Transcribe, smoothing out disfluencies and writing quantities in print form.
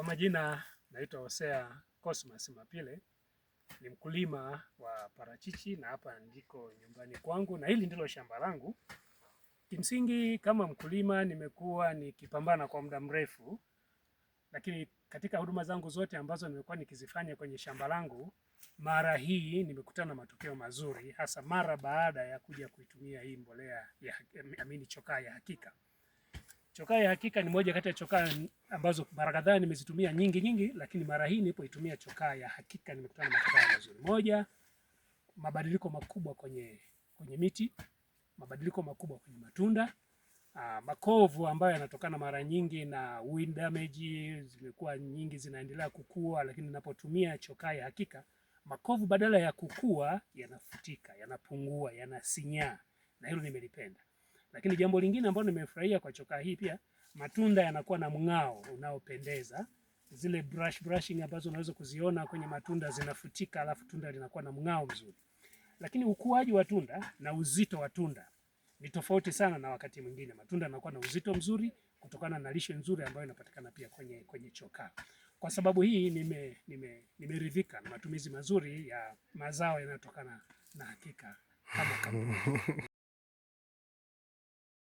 Kwa majina naitwa Hosea Cosmas Mapile, ni mkulima wa parachichi na hapa ndiko nyumbani kwangu na hili ndilo shamba langu. Kimsingi kama mkulima nimekuwa nikipambana kwa muda mrefu, lakini katika huduma zangu zote ambazo nimekuwa nikizifanya kwenye shamba langu, mara hii nimekutana na matokeo mazuri, hasa mara baada ya kuja kuitumia hii mbolea ya chokaa ya hakika. Chokaa ya hakika ni moja kati ya chokaa ambazo mara kadhaa nimezitumia nyingi, lakini mara hii nilipoitumia chokaa ya hakika nimekutana na matokeo mazuri. Moja, mabadiliko makubwa kwenye miti, mabadiliko makubwa kwenye matunda, makovu ambayo yanatokana mara nyingi na wind damage zimekuwa nyingi, zinaendelea kukua, lakini ninapotumia chokaa ya hakika makovu badala ya kukua yanafutika, yanapungua, yanasinyaa, na hilo nimelipenda. Lakini jambo lingine ambalo nimefurahia kwa chokaa hii pia, matunda yanakuwa na mng'ao unaopendeza. Zile brushing ambazo unaweza kuziona kwenye matunda zinafutika, alafu tunda linakuwa na mng'ao mzuri. Lakini ukuaji wa tunda na uzito wa tunda ni tofauti sana na wakati mwingine. Matunda yanakuwa na uzito mzuri kutokana na lishe nzuri ambayo inapatikana pia kwenye chokaa. Kwa sababu hii nimeridhika na matumizi mazuri ya mazao yanayotokana na hakika kama